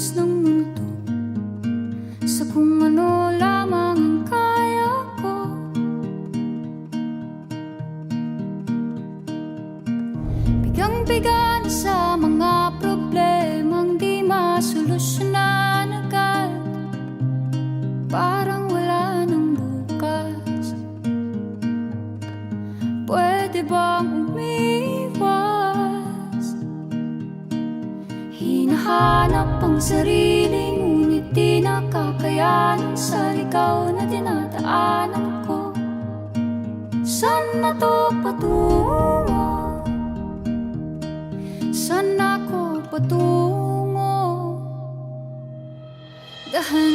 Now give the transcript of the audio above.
kilos ng mundo, sa kung ano lamang ang kaya ko. Bigang-biga na sa mga problemang di masolusyonan agad, parang wala nang bukas. Pwede bang umiwas? Hinahanap ang sarili, ngunit di nakakayanan sa ligaw na dinadaanan ko. Saan na to patungo? Saan ako patungo? Dahan